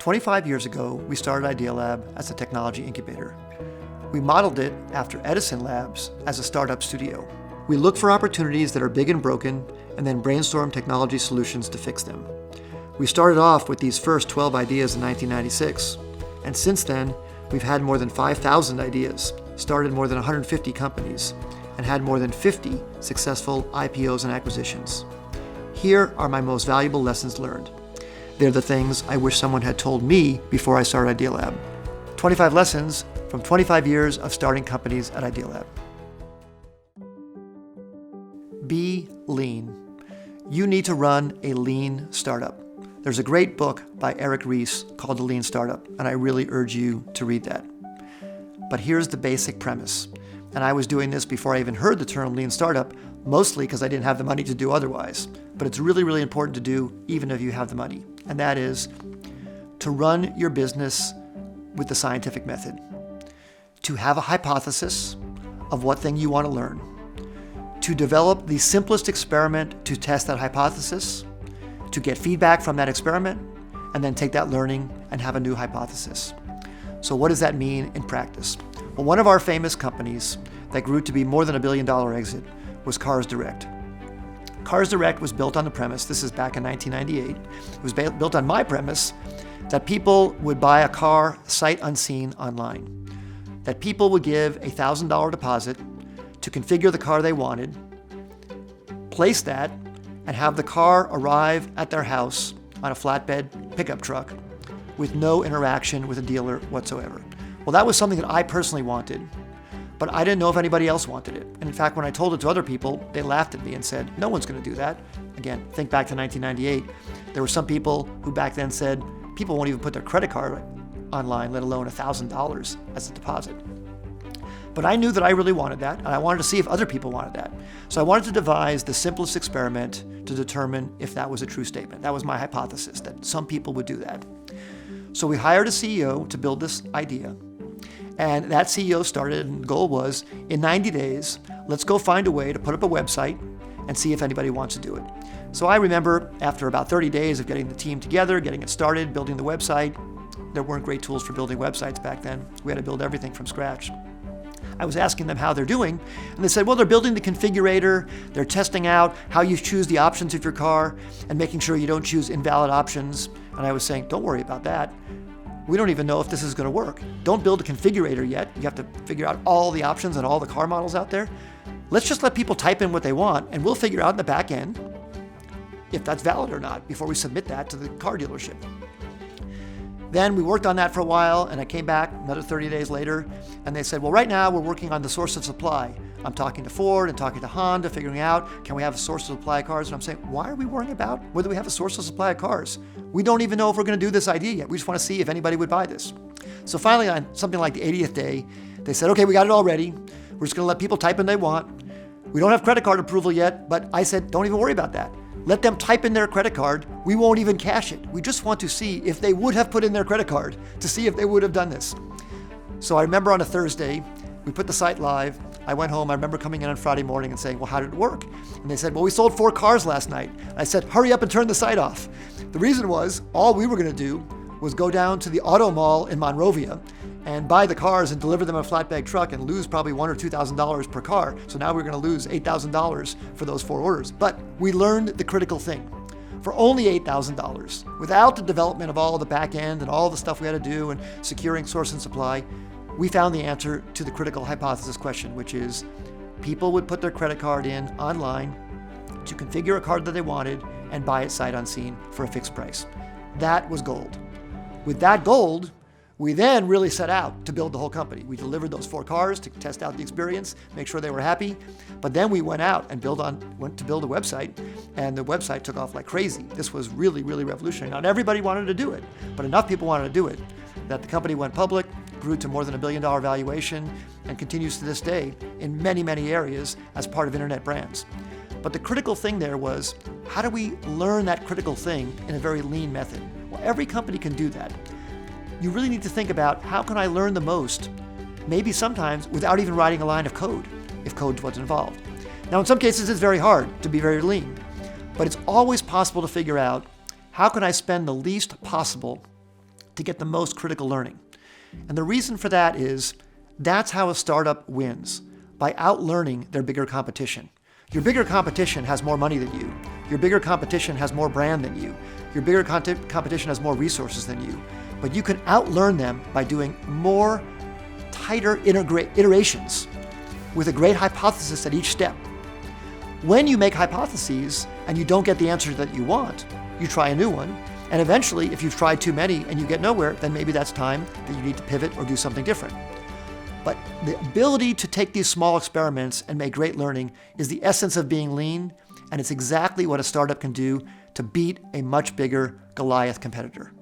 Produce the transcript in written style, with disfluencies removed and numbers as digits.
25 years ago, we started Idealab as a technology incubator. We modeled it after Edison Labs as a startup studio. We look for opportunities that are big and broken, and then brainstorm technology solutions to fix them. We started off with these first 12 ideas in 1996, and since then, we've had more than 5,000 ideas, started more than 150 companies, and had more than 50 successful IPOs and acquisitions. Here are my most valuable lessons learned. They're the things I wish someone had told me before I started Idealab. 25 lessons from 25 years of starting companies at Idealab. Be lean. You need to run a lean startup. There's a great book by Eric Ries called The Lean Startup, and I really urge you to read that. But here's the basic premise. And I was doing this before I even heard the term lean startup, mostly because I didn't have the money to do otherwise. But it's really, really important to do even if you have the money. And that is to run your business with the scientific method. To have a hypothesis of what thing you want to learn. To develop the simplest experiment to test that hypothesis. To get feedback from that experiment, and then take that learning and have a new hypothesis. So what does that mean in practice? Well, one of our famous companies that grew to be more than $1 billion exit was Cars Direct. Cars Direct was built on the premise, this is back in 1998, it was built on my premise that people would buy a car sight unseen online. That people would give a $1,000 deposit to configure the car they wanted, place that, and have the car arrive at their house on a flatbed pickup truck with no interaction with a dealer whatsoever. Well, that was something that I personally wanted, but I didn't know if anybody else wanted it. And in fact, when I told it to other people, they laughed at me and said, no one's going to do that. Again, think back to 1998. There were some people who back then said, people won't even put their credit card online, let alone $1,000 as a deposit. But I knew that I really wanted that, and I wanted to see if other people wanted that. So I wanted to devise the simplest experiment to determine if that was a true statement. That was my hypothesis, that some people would do that. So we hired a CEO to build this idea. And that CEO started, and the goal was, in 90 days, let's go find a way to put up a website and see if anybody wants to do it. So I remember after about 30 days of getting the team together, getting it started, building the website, there weren't great tools for building websites back then. We had to build everything from scratch. I was asking them how they're doing, and they said, well, they're building the configurator, they're testing out how you choose the options of your car, and making sure you don't choose invalid options. And I was saying, don't worry about that. We don't even know if this is going to work. Don't build a configurator yet. You have to figure out all the options and all the car models out there. Let's just let people type in what they want, and we'll figure out in the back end if that's valid or not before we submit that to the car dealership. Then we worked on that for a while, and I came back another 30 days later, and they said, well, right now we're working on the source of supply. I'm talking to Ford and talking to Honda, figuring out, can we have a source of supply of cars? And I'm saying, why are we worrying about whether we have a source of supply of cars? We don't even know if we're going to do this idea yet. We just want to see if anybody would buy this. So finally, on something like the 80th day, they said, okay, we got it all ready. We're just going to let people type in they want. We don't have credit card approval yet, but I said, don't even worry about that. Let them type in their credit card. We won't even cash it. We just want to see if they would have put in their credit card to see if they would have done this. So I remember on a Thursday, we put the site live. I went home. I remember coming in on Friday morning and saying, well, how did it work? And they said, well, we sold 4 cars last night. And I said, hurry up and turn the site off. The reason was all we were going to do was go down to the auto mall in Monrovia and buy the cars and deliver them in a flatbed truck and lose probably $1,000 or $2,000 per car. So now we're going to lose $8,000 for those 4 orders. But we learned the critical thing. For only $8,000, without the development of all the back end and all the stuff we had to do and securing source and supply, we found the answer to the critical hypothesis question, which is people would put their credit card in online to configure a card that they wanted and buy it sight unseen for a fixed price. That was gold. With that gold, we then really set out to build the whole company. We delivered those 4 cars to test out the experience, make sure they were happy. But then we went out and went to build a website, and the website took off like crazy. This was really, really revolutionary. Not everybody wanted to do it, but enough people wanted to do it that the company went public, grew to more than $1 billion valuation, and continues to this day in many, many areas as part of Internet Brands. But the critical thing there was, how do we learn that critical thing in a very lean method? Well, every company can do that. You really need to think about, how can I learn the most, maybe sometimes without even writing a line of code, if code wasn't involved. Now, in some cases, it's very hard to be very lean, but it's always possible to figure out, how can I spend the least possible to get the most critical learning. And the reason for that is that's how a startup wins, by outlearning their bigger competition. Your bigger competition has more money than you. Your bigger competition has more brand than you. Your bigger competition has more resources than you. But you can outlearn them by doing more tighter iterations with a great hypothesis at each step. When you make hypotheses and you don't get the answer that you want, you try a new one. And eventually, if you've tried too many and you get nowhere, then maybe that's time that you need to pivot or do something different. But the ability to take these small experiments and make great learning is the essence of being lean, and it's exactly what a startup can do to beat a much bigger Goliath competitor.